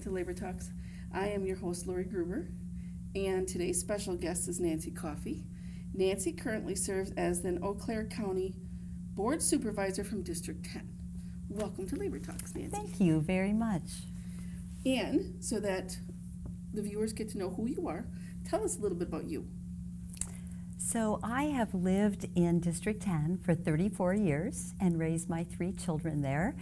to Labor Talks. I am your host, Laurie Gruber, and today's special guest is Nancy Coffey. Nancy currently serves as the Eau Claire County Board Supervisor from District 10. Welcome to Labor Talks, Nancy. Thank you very much. And so that the viewers get to know who you are, tell us a little bit about you. So I have lived in District 10 for 34 years and raised my 3 children there.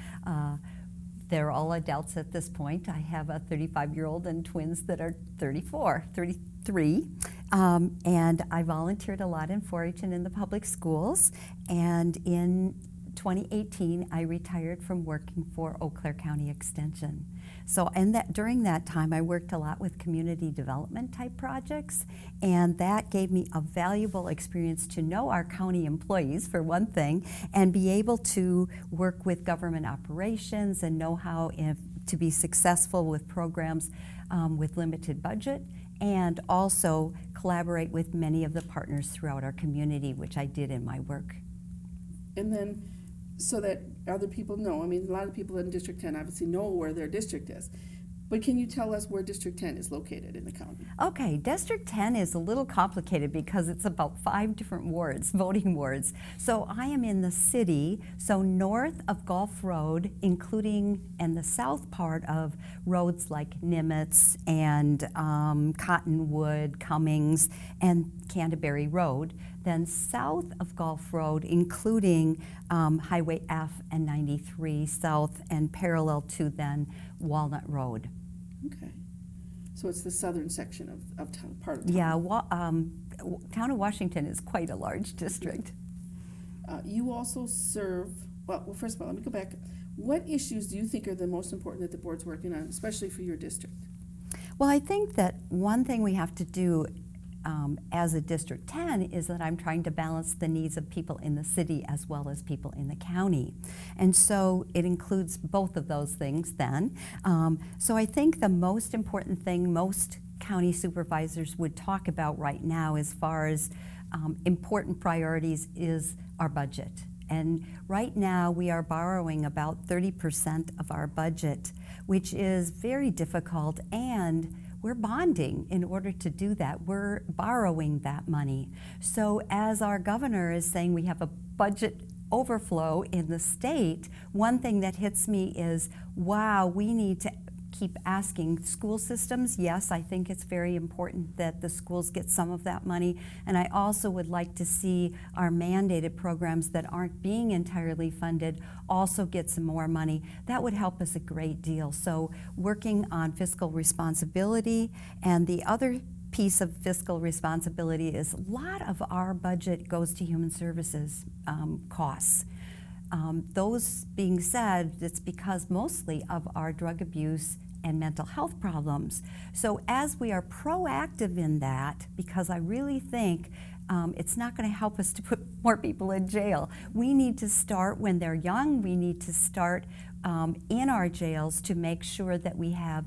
They're all adults at this point. I have a 35-year-old and twins that are 33. And I volunteered a lot in 4-H and in the public schools. And in 2018, I retired from working for Eau Claire County Extension. So during that time, I worked a lot with community development type projects, and that gave me a valuable experience to know our county employees, for one thing, and be able to work with government operations and know how to be successful with programs with limited budget, and also collaborate with many of the partners throughout our community, which I did in my work. And then, so that other people know, I mean, a lot of people in District 10 obviously know where their district is, but can you tell us where District 10 is located in the county? Okay, District 10 is a little complicated because it's about 5 different wards, voting wards. So I am in the city, so north of Gulf Road, and the south part of roads like Nimitz and Cottonwood, Cummings, and Canterbury Road. Then south of Gulf Road, including Highway F and 93 south and parallel to then Walnut Road. Okay. So it's the southern section of town, part of town. Yeah, Town of Washington is quite a large district. You also serve, well, first of all, let me go back. What issues do you think are the most important that the board's working on, especially for your district? Well, I think that one thing we have to do as a District 10 is that I'm trying to balance the needs of people in the city as well as people in the county. And so it includes both of those things then. So I think the most important thing most county supervisors would talk about right now as far as important priorities is our budget. And right now we are borrowing about 30% of our budget, which is very difficult, and we're bonding in order to do that. We're borrowing that money. So as our governor is saying we have a budget overflow in the state, one thing that hits me is, wow, we need to keep asking school systems. Yes, I think it's very important that the schools get some of that money, and I also would like to see our mandated programs that aren't being entirely funded also get some more money. That would help us a great deal. So working on fiscal responsibility, and the other piece of fiscal responsibility is a lot of our budget goes to human services costs. Those being said, it's because mostly of our drug abuse and mental health problems. So as we are proactive in that, because I really think it's not going to help us to put more people in jail. We need to start when they're young. We need to start in our jails to make sure that we have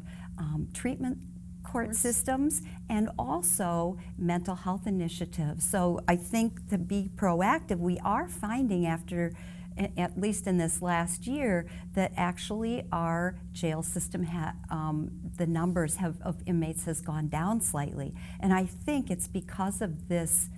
treatment court systems and also mental health initiatives. So I think to be proactive, we are finding after at least in this last year, that actually our jail system, the numbers of inmates has gone down slightly. And I think it's because of this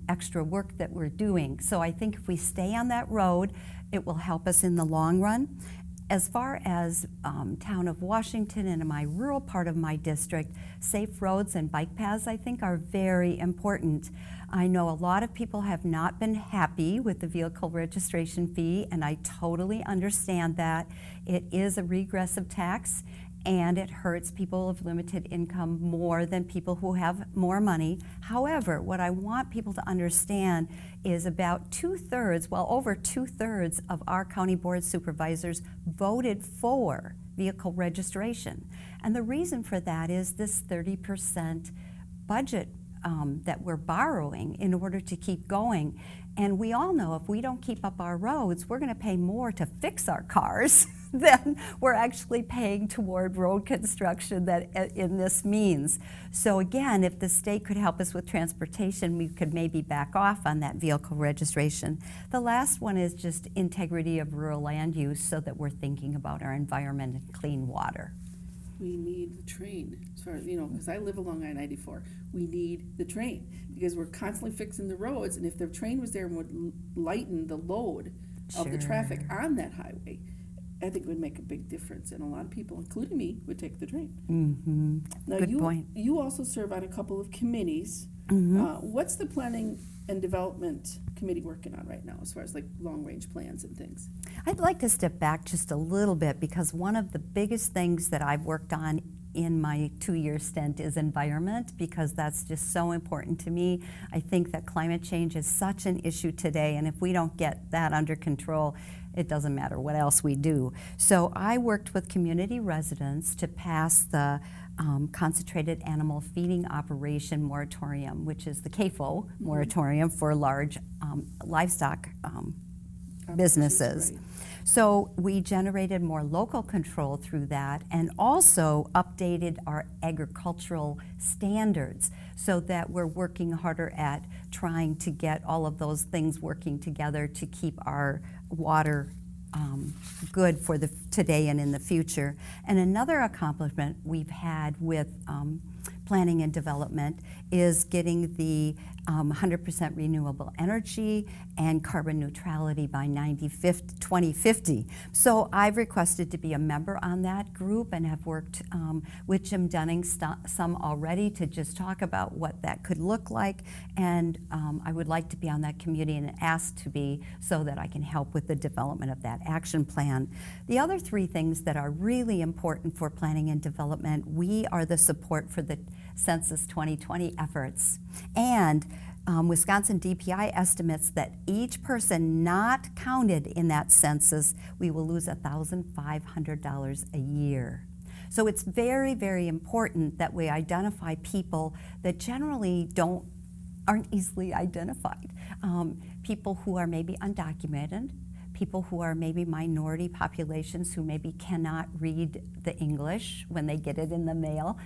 extra work that we're doing. So I think if we stay on that road, it will help us in the long run. As far as Town of Washington and in my rural part of my district, safe roads and bike paths I think are very important. I know a lot of people have not been happy with the vehicle registration fee, and I totally understand that. It is a regressive tax, and it hurts people of limited income more than people who have more money. However, what I want people to understand is about 2/3, well, over 2/3 of our county board supervisors voted for vehicle registration. And the reason for that is this 30% budget that we're borrowing in order to keep going. And we all know if we don't keep up our roads, we're going to pay more to fix our cars than we're actually paying toward road construction that in this means. So again, if the state could help us with transportation, we could maybe back off on that vehicle registration. The last one is just integrity of rural land use so that we're thinking about our environment and clean water. We need the train, as far as, because I live along I-94. We need the train, because we're constantly fixing the roads, and if the train was there and would lighten the load of the traffic on that highway, I think it would make a big difference, and a lot of people, including me, would take the train. Mm-hmm. Now, Good point. You also serve on a couple of committees. Mm-hmm. What's the planning and development committee working on right now, as far as like long-range plans and things? I'd like to step back just a little bit, because one of the biggest things that I've worked on in my 2-year stint is environment, because that's just so important to me. I think that climate change is such an issue today, and if we don't get that under control, it doesn't matter what else we do. So I worked with community residents to pass the Concentrated Animal Feeding Operation Moratorium, which is the CAFO moratorium for large livestock businesses. Right. So we generated more local control through that, and also updated our agricultural standards so that we're working harder at trying to get all of those things working together to keep our water good for the today and in the future. And another accomplishment we've had with planning and development is getting the 100% renewable energy and carbon neutrality by 2050. So I've requested to be a member on that group, and have worked with Jim Dunning some already to just talk about what that could look like. And I would like to be on that committee and asked to be, so that I can help with the development of that action plan. The other 3 things that are really important for planning and development, we are the support for the Census 2020 efforts. And Wisconsin DPI estimates that each person not counted in that census, we will lose $1,500 a year. So it's very, very important that we identify people that generally aren't easily identified. People who are maybe undocumented, people who are maybe minority populations who maybe cannot read the English when they get it in the mail,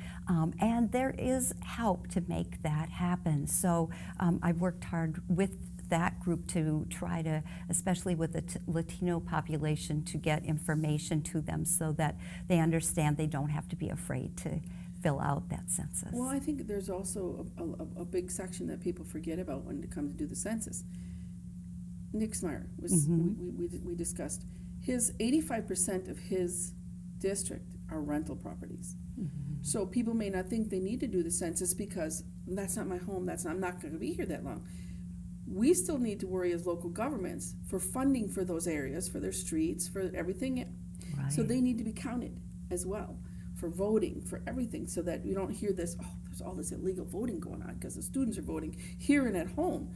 and there is help to make that happen. So I've worked hard with that group to try to, especially with the Latino population, to get information to them so that they understand they don't have to be afraid to fill out that census. Well, I think there's also a big section that people forget about when it comes to do the census. Nick Smyer was, we discussed, his 85% of his district are rental properties. So people may not think they need to do the census because that's not my home, I'm not going to be here that long. We still need to worry as local governments for funding for those areas, for their streets, for everything. Right. So they need to be counted as well, for voting, for everything, so that you don't hear this, there's all this illegal voting going on because the students are voting here and at home.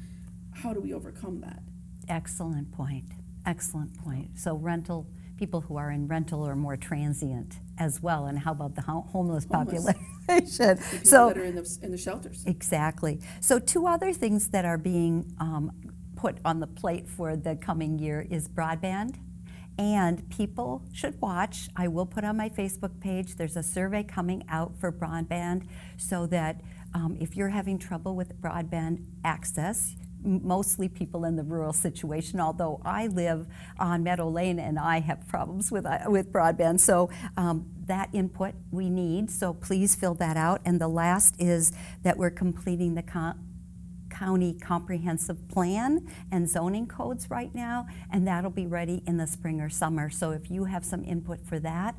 How do we overcome that? Excellent point. Excellent point. So people who are in rental are more transient as well. And how about the homeless population? People that are in the shelters. Exactly. So 2 other things that are being put on the plate for the coming year is broadband. And people should watch. I will put on my Facebook page, there's a survey coming out for broadband, so that if you're having trouble with broadband access, mostly people in the rural situation, although I live on Meadow Lane and I have problems with broadband. So that input we need, so please fill that out. And the last is that we're completing the county comprehensive plan and zoning codes right now, and that'll be ready in the spring or summer. So if you have some input for that,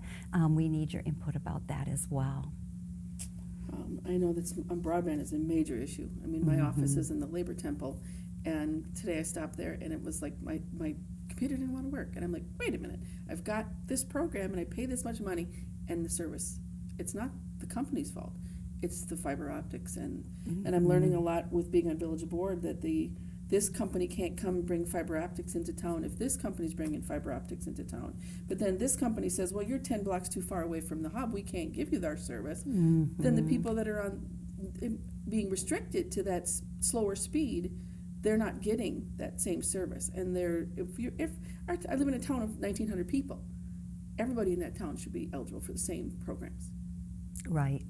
we need your input about that as well. I know that broadband is a major issue. I mean, my office is in the Labor Temple, and today I stopped there, and it was like my computer didn't want to work. And I'm like, wait a minute, I've got this program, and I pay this much money, and the service, it's not the company's fault. It's the fiber optics, and I'm learning a lot with being on Village Board that this company can't come bring fiber optics into town if this company's bringing fiber optics into town. But then this company says, well, you're 10 blocks too far away from the hub, we can't give you our service. Then the people that are being restricted to that slower speed, they're not getting that same service. And I live in a town of 1,900 people. Everybody in that town should be eligible for the same programs. Right.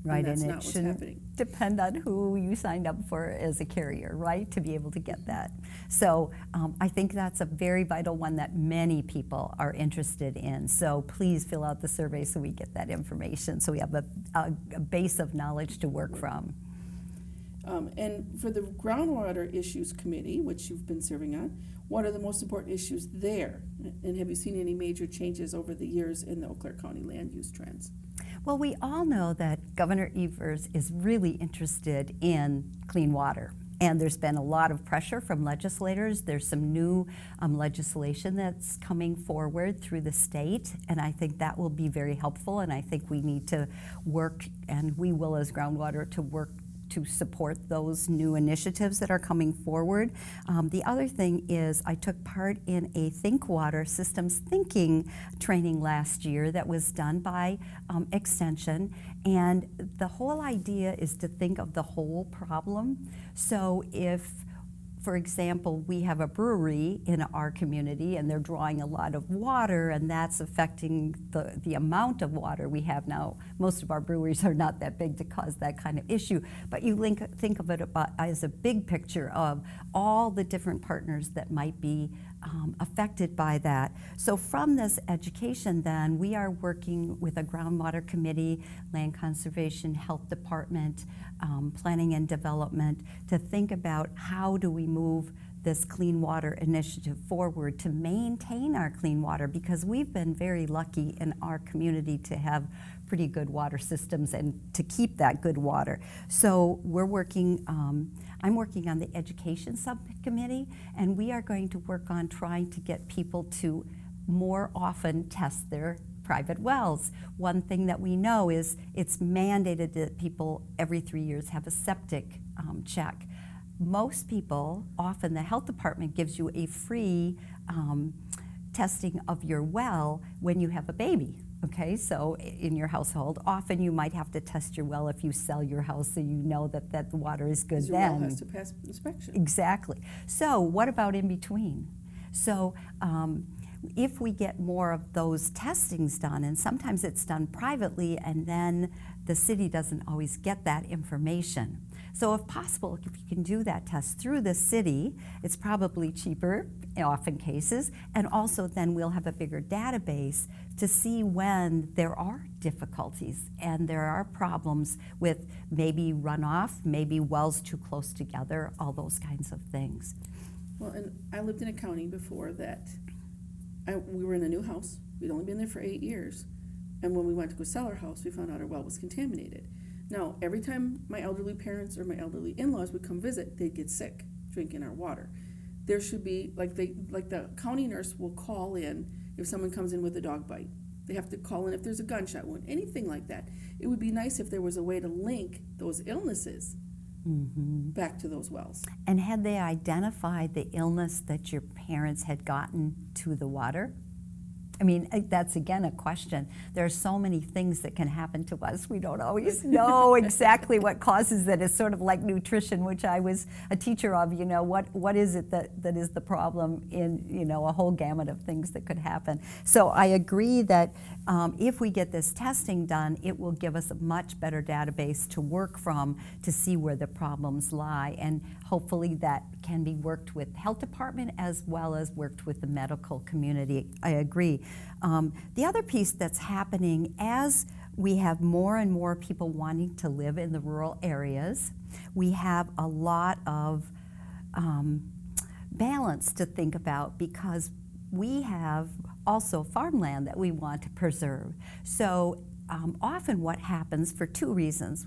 Right, and that's and not it what's shouldn't happening. depend on who you signed up for as a carrier, right, to be able to get that. So I think that's a very vital one that many people are interested in. So please fill out the survey so we get that information, so we have a base of knowledge to work from. And for the Groundwater Issues Committee, which you've been serving on, what are the most important issues there? And have you seen any major changes over the years in the Eau Claire County land use trends? Well, we all know that Governor Evers is really interested in clean water. And there's been a lot of pressure from legislators. There's some new legislation that's coming forward through the state, and I think that will be very helpful. And I think we need to work, and we will as Groundwater, to work to support those new initiatives that are coming forward. The other thing is I took part in a Think Water Systems Thinking training last year that was done by Extension, and the whole idea is to think of the whole problem. So if, for example, we have a brewery in our community and they're drawing a lot of water, and that's affecting the amount of water we have now. Most of our breweries are not that big to cause that kind of issue, but you think of it as a big picture of all the different partners that might be affected by that. So from this education then, we are working with a groundwater committee, land conservation, health department, planning and development, to think about how do we move this clean water initiative forward to maintain our clean water, because we've been very lucky in our community to have pretty good water systems and to keep that good water. So we're working, I'm working on the education subcommittee, and we are going to work on trying to get people to more often test their private wells. One thing that we know is it's mandated that people every 3 years have a septic check. Most people, often the health department gives you a free testing of your well when you have a baby. Okay, so in your household, often you might have to test your well if you sell your house, so you know that the water is good Your then. well has to pass inspection. Exactly. So what about in between? So if we get more of those testings done, and sometimes it's done privately, and then the city doesn't always get that information. So if possible, if you can do that test through the city, it's probably cheaper in often cases, and also then we'll have a bigger database to see when there are difficulties and there are problems with maybe runoff, maybe wells too close together, all those kinds of things. Well, and I lived in a county before that. We were in a new house. We'd only been there for 8 years. And when we went to go sell our house, we found out our well was contaminated. Now, every time my elderly parents or my elderly in-laws would come visit, they'd get sick drinking our water. There should be, like the county nurse will call in if someone comes in with a dog bite. They have to call in if there's a gunshot wound, anything like that. It would be nice if there was a way to link those illnesses back to those wells. And had they identified the illness that your parents had gotten to the water? I mean, that's again a question. There are so many things that can happen to us. We don't always know exactly what causes it. It's sort of like nutrition, which I was a teacher of. You know, what is it that is the problem in, you know, a whole gamut of things that could happen. So I agree that if we get this testing done, it will give us a much better database to work from to see where the problems lie. And hopefully that can be worked with health department as well as worked with the medical community. I agree. The other piece that's happening as we have more and more people wanting to live in the rural areas, we have a lot of balance to think about, because we have also farmland that we want to preserve. So often what happens, for two reasons,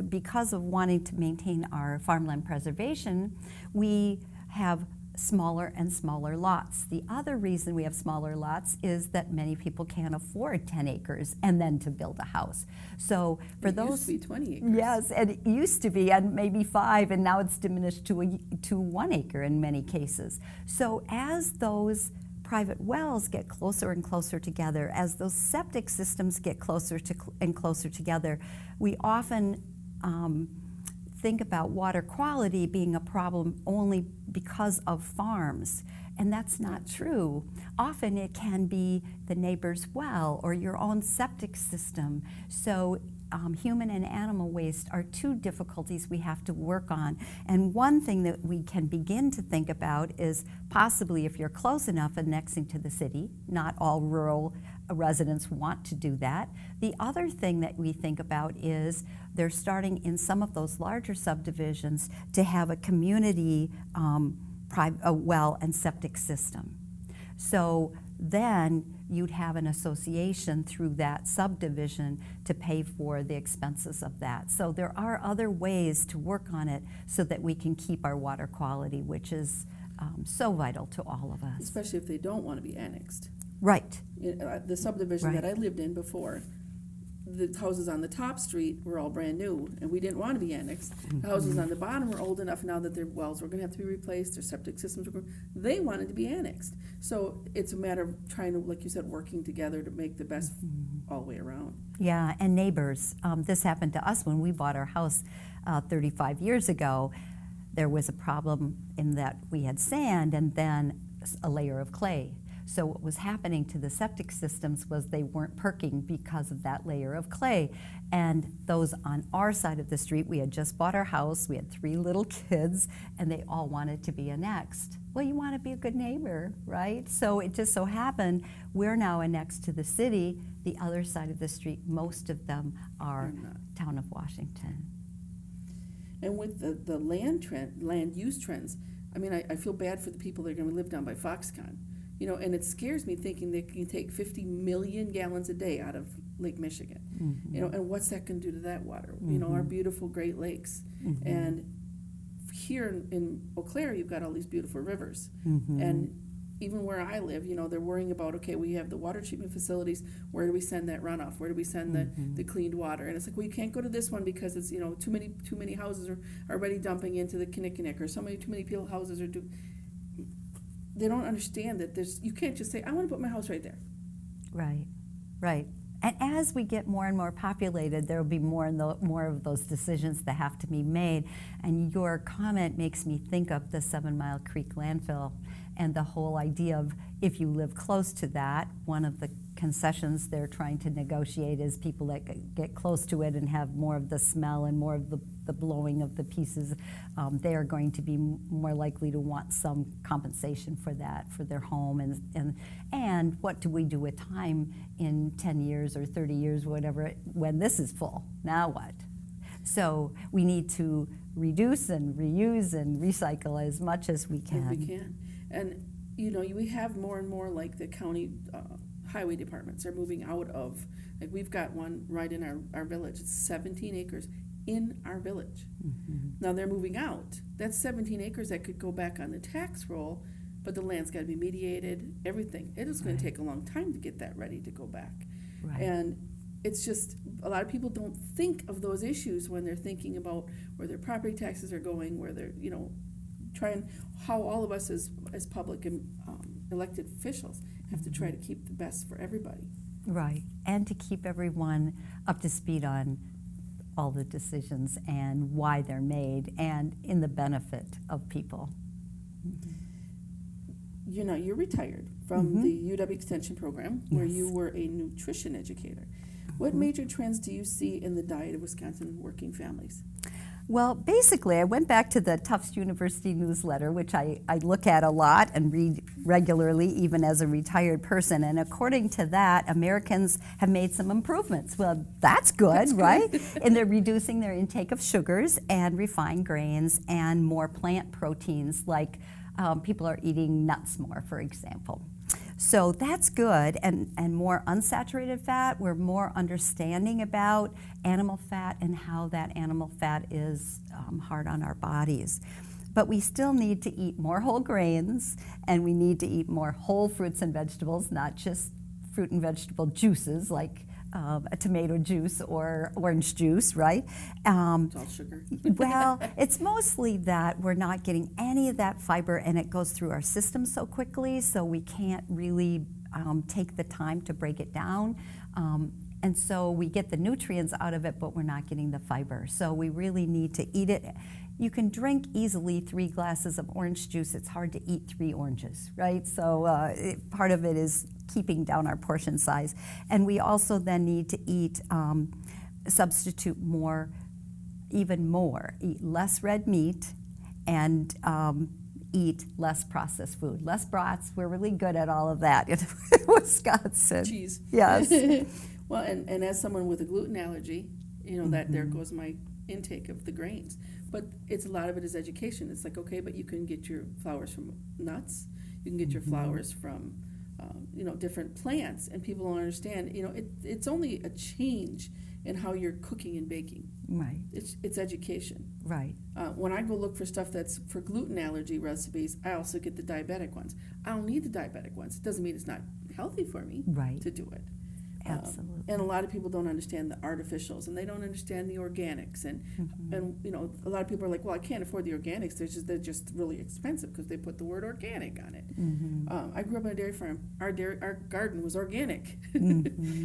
because of wanting to maintain our farmland preservation, we have smaller and smaller lots. The other reason we have smaller lots is that many people can't afford 10 acres and then to build a house. So for those, used to be 20 acres. Yes, and it used to be, and maybe 5, and now it's diminished to 1 acre in many cases. So as those private wells get closer and closer together, as those septic systems get closer and closer together, we often think about water quality being a problem only because of farms, and that's not true. Often it can be the neighbor's well or your own septic system. So human and animal waste are two difficulties we have to work on. And one thing that we can begin to think about is possibly if you're close enough annexing to the city, not all rural residents want to do that. The other thing that we think about is they're starting in some of those larger subdivisions to have a community well and septic system. So then you'd have an association through that subdivision to pay for the expenses of that. So there are other ways to work on it so that we can keep our water quality, which is so vital to all of us. Especially if they don't want to be annexed. Right. The subdivision Right. that I lived in before, the houses on the top street were all brand new, and we didn't want to be annexed. The houses on the bottom were old enough now that their wells were going to have to be replaced, their septic systems were going, they wanted to be annexed. So it's a matter of trying to, like you said, working together to make the best all the way around. Yeah, and neighbors. This happened to us when we bought our house 35 years ago. There was a problem in that we had sand and then a layer of clay. So what was happening to the septic systems was they weren't perking because of that layer of clay. And those on our side of the street, we had just bought our house, we had 3 little kids, and they all wanted to be annexed. Well, you want to be a good neighbor, right? So it just so happened we're now annexed to the city. The other side of the street, most of them are town of Washington. And with the land use trends, I mean, I feel bad for the people that are going to live down by Foxconn. You know, and it scares me thinking they can take 50 million gallons a day out of Lake Michigan. Mm-hmm. You know, and what's that going to do to that water? Mm-hmm. You know, our beautiful Great Lakes. Mm-hmm. And here in Eau Claire, you've got all these beautiful rivers. Mm-hmm. And even where I live, you know, they're worrying about, okay, we have the water treatment facilities. Where do we send that runoff? Where do we send the cleaned water? And it's like, well, you can't go to this one because it's, you know, too many houses are already dumping into the Kinnickinnick, or too many people houses are they don't understand that you can't just say, I want to put my house right there. Right, right. And as we get more and more populated, there will be more of those decisions that have to be made. And your comment makes me think of the 7 Mile Creek landfill and the whole idea of if you live close to that, one of the concessions they're trying to negotiate is people that get close to it and have more of the smell and more of the blowing of the pieces, they are going to be more likely to want some compensation for that, for their home. And what do we do with time in 10 years or 30 years, whatever, when this is full? Now what? So we need to reduce and reuse and recycle as much as we can. If we can. And, you know, we have more and more, like the county highway departments are moving out of, like we've got one right in our village. It's 17 acres in our village. Mm-hmm. Now they're moving out. That's 17 acres that could go back on the tax roll, but the land's got to be mediated, everything. It is going to take a long time to get that ready to go back. Right. And it's just, a lot of people don't think of those issues when they're thinking about where their property taxes are going, where they're, you know, trying, how all of us as public and elected officials have to try to keep the best for everybody. Right, and to keep everyone up to speed on all the decisions and why they're made and in the benefit of people. You know, you're retired from the UW Extension program where you were a nutrition educator. What major trends do you see in the diet of Wisconsin working families? Well, basically, I went back to the Tufts University newsletter, which I look at a lot and read regularly, even as a retired person. And according to that, Americans have made some improvements. Well, that's good, right? And they're reducing their intake of sugars and refined grains and more plant proteins, like people are eating nuts more, for example. So that's good, and more unsaturated fat. We're more understanding about animal fat and how that animal fat is hard on our bodies. But we still need to eat more whole grains, and we need to eat more whole fruits and vegetables, not just fruit and vegetable juices like a tomato juice or orange juice, right? It's all sugar. Well, it's mostly that we're not getting any of that fiber, and it goes through our system so quickly, so we can't really take the time to break it down. And so we get the nutrients out of it, but we're not getting the fiber. So we really need to eat it. You can drink easily 3 glasses of orange juice. It's hard to eat 3 oranges, right? So part of it is keeping down our portion size. And we also then need to eat substitute more, even more, eat less red meat, and eat less processed food. Less brats, we're really good at all of that in Wisconsin. Cheese. Yes. Well, and as someone with a gluten allergy, that there goes my intake of the grains. But a lot of it is education. It's like, okay, but you can get your flours from nuts. You can get your flours from, different plants. And people don't understand, it's only a change in how you're cooking and baking. Right. It's education. Right. When I go look for stuff that's for gluten allergy recipes, I also get the diabetic ones. I don't need the diabetic ones. It doesn't mean it's not healthy for me to do it. Absolutely. And a lot of people don't understand the artificials, and they don't understand the organics, and a lot of people are like, well, I can't afford the organics. They're just really expensive because they put the word organic on it. I grew up on a dairy farm. Our garden was organic,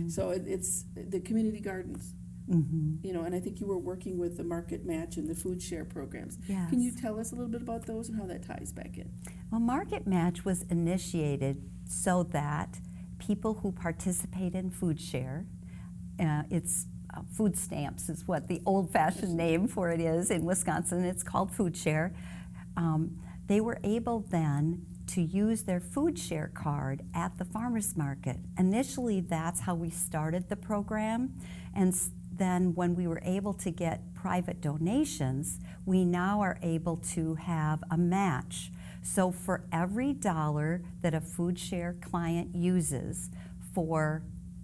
so it's the community gardens. And I think you were working with the Market Match and the food share programs. Yes. Can you tell us a little bit about those and how that ties back in? Well, Market Match was initiated so that people who participate in food share, it's food stamps is what the old-fashioned name for it is in Wisconsin. It's called food share. They were able then to use their food share card at the farmers market. Initially, that's how we started the program, and then when we were able to get private donations, we now are able to have a match. So for every $1 that a food share client uses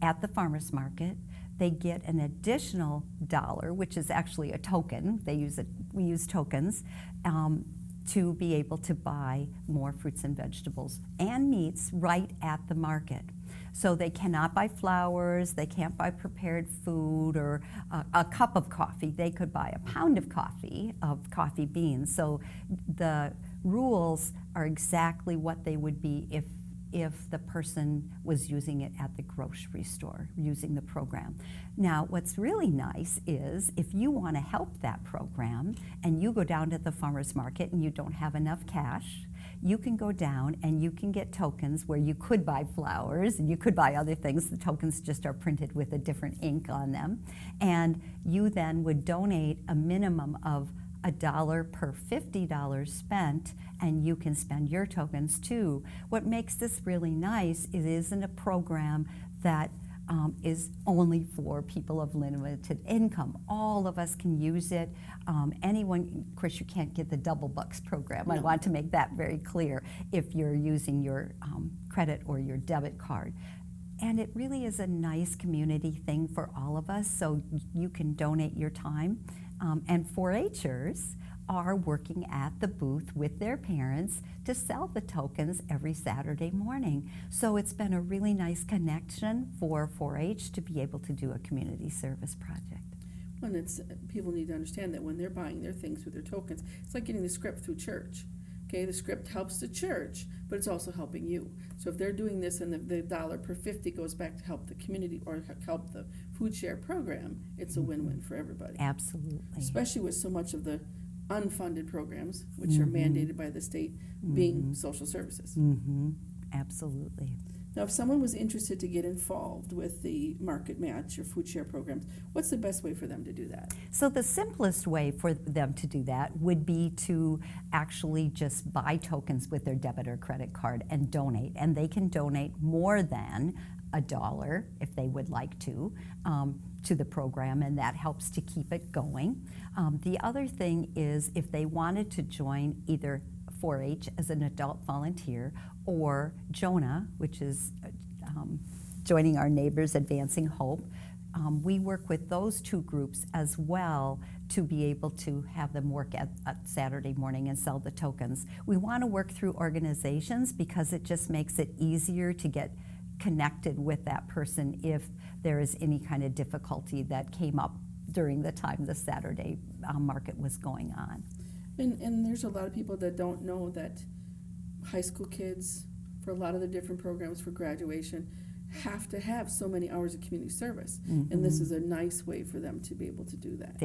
at the farmers market, they get an additional $1, which is actually a token. We use tokens to be able to buy more fruits and vegetables and meats right at the market. So they cannot buy flowers, they can't buy prepared food or a cup of coffee. They could buy a pound of coffee beans. So the rules are exactly what they would be if the person was using it at the grocery store, using the program. Now, what's really nice is if you want to help that program and you go down to the farmer's market and you don't have enough cash, you can go down and you can get tokens where you could buy flowers and you could buy other things. The tokens just are printed with a different ink on them. And you then would donate a minimum of $1 per $50 spent, and you can spend your tokens too. What makes this really nice, it isn't a program that is only for people of limited income. All of us can use it. Anyone, of course, you can't get the double bucks program. No. I want to make that very clear if you're using your credit or your debit card. And it really is a nice community thing for all of us, so you can donate your time. And 4-Hers are working at the booth with their parents to sell the tokens every Saturday morning. So it's been a really nice connection for 4-H to be able to do a community service project. And people need to understand that when they're buying their things with their tokens, it's like getting the script through church. Okay, the script helps the church, but it's also helping you. So if they're doing this and the $1 per 50 goes back to help the community or help the food share program, it's a win-win for everybody. Absolutely. Especially with so much of the unfunded programs, which are mandated by the state, being social services. Absolutely. Now, if someone was interested to get involved with the Market Match or food share programs, what's the best way for them to do that? So the simplest way for them to do that would be to actually just buy tokens with their debit or credit card and donate. And they can donate more than $1 if they would like to the program, and that helps to keep it going. The other thing is if they wanted to join either 4-H as an adult volunteer or Jonah, which is joining our neighbors Advancing Hope. We work with those two groups as well to be able to have them work at Saturday morning and sell the tokens. We want to work through organizations because it just makes it easier to get connected with that person if there is any kind of difficulty that came up during the time the Saturday market was going on. And there's a lot of people that don't know that high school kids, for a lot of the different programs for graduation, have to have so many hours of community service. And this is a nice way for them to be able to do that.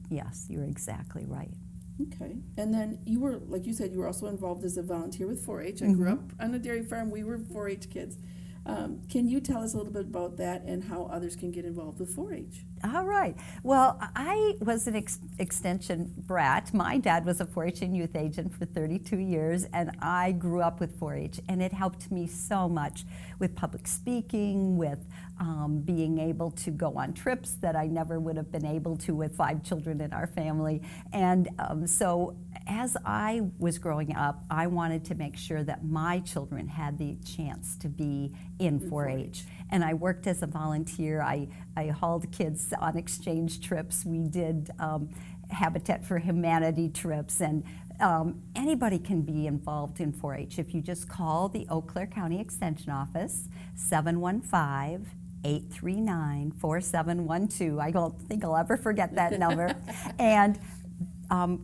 Yes, you're exactly right. Okay. And then you were, like you said, you were also involved as a volunteer with 4-H. I grew up on a dairy farm. We were 4-H kids. Can you tell us a little bit about that and how others can get involved with 4-H? All right. Well, I was an extension brat. My dad was a 4-H and youth agent for 32 years, and I grew up with 4-H, and it helped me so much with public speaking, with being able to go on trips that I never would have been able to with 5 children in our family. And so as I was growing up, I wanted to make sure that my children had the chance to be in 4-H. And I worked as a volunteer. I hauled kids on exchange trips. We did Habitat for Humanity trips, and anybody can be involved in 4-H. If you just call the Eau Claire County Extension Office, 715-839-4712. I don't think I'll ever forget that number. And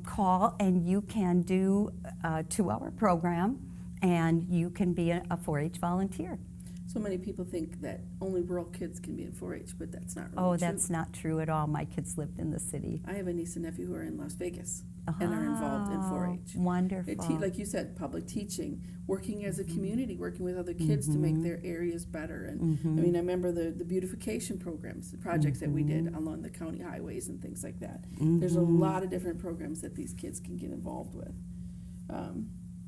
call, and you can do a 2-hour program, and you can be a 4-H volunteer. So many people think that only rural kids can be in 4-H, but that's not really true. Oh, that's not true at all. My kids lived in the city. I have a niece and nephew who are in Las Vegas and are involved in 4-H. Wonderful. Like you said, public teaching, working as a community, working with other kids to make their areas better. And I mean, I remember the beautification programs, the projects that we did along the county highways and things like that. There's a lot of different programs that these kids can get involved with.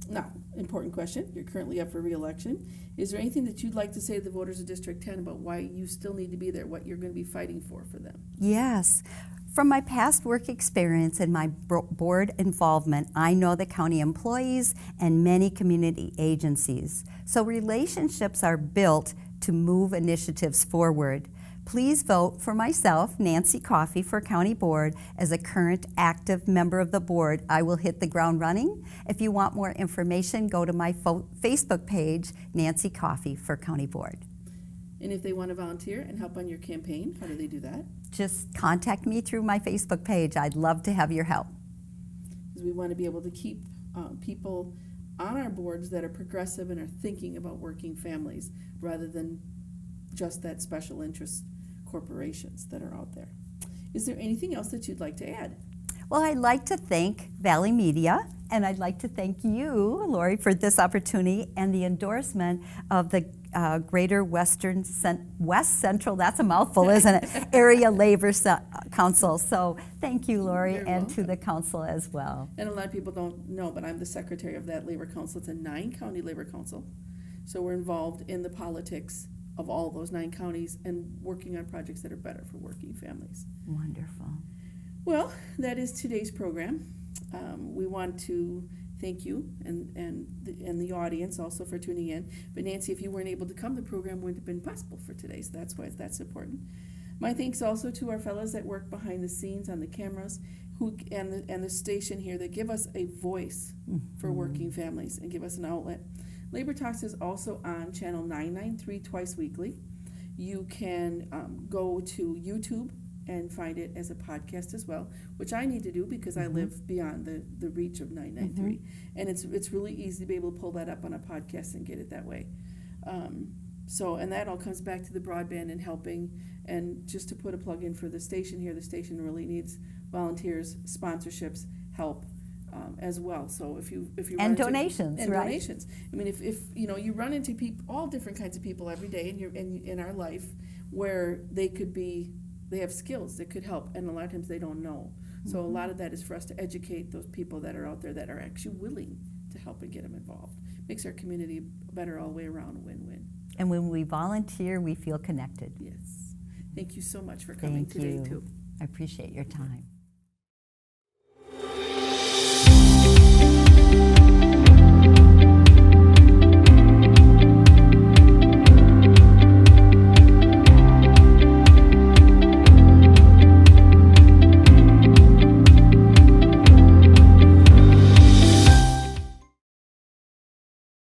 Now, important question. You're currently up for re-election. Is there anything that you'd like to say to the voters of District 10 about why you still need to be there, what you're going to be fighting for them? Yes. From my past work experience and my board involvement, I know the county employees and many community agencies. So relationships are built to move initiatives forward. Please vote for myself, Nancy Coffey, for County Board. As a current active member of the board, I will hit the ground running. If you want more information, go to my Facebook page, Nancy Coffey for County Board. And if they want to volunteer and help on your campaign, how do they do that? Just contact me through my Facebook page. I'd love to have your help. Because we want to be able to keep people on our boards that are progressive and are thinking about working families rather than just that special interest corporations that are out there. Is there anything else that you'd like to add? Well, I'd like to thank Valley Media, and I'd like to thank you, Laurie, for this opportunity and the endorsement of the Greater West Central, that's a mouthful, isn't it, Area Labor Council. So thank you, Laurie, and to the council as well. And a lot of people don't know, but I'm the secretary of that labor council. It's a 9-county labor council. So we're involved in the politics of all those 9 counties and working on projects that are better for working families. Wonderful. Well, that is today's program. We want to thank you and the audience also for tuning in. But Nancy, if you weren't able to come, the program wouldn't have been possible for today, so that's why that's important. My thanks also to our fellows that work behind the scenes on the cameras and the station here that give us a voice for working families and give us an outlet. Labor Talks is also on channel 993 twice weekly. You can go to YouTube and find it as a podcast as well, which I need to do because I live beyond the reach of 993. And it's really easy to be able to pull that up on a podcast and get it that way. And that all comes back to the broadband and helping. And just to put a plug in for the station here, the station really needs volunteers, sponsorships, help. As well. So if you and donations, right? Donations. I mean, if you run into people, all different kinds of people every day in our life, where they have skills that could help, and a lot of times they don't know. So a lot of that is for us to educate those people that are out there that are actually willing to help and get them involved. Makes our community better all the way around, win-win. And when we volunteer, we feel connected. Yes. Thank you so much for coming today too. I appreciate your time.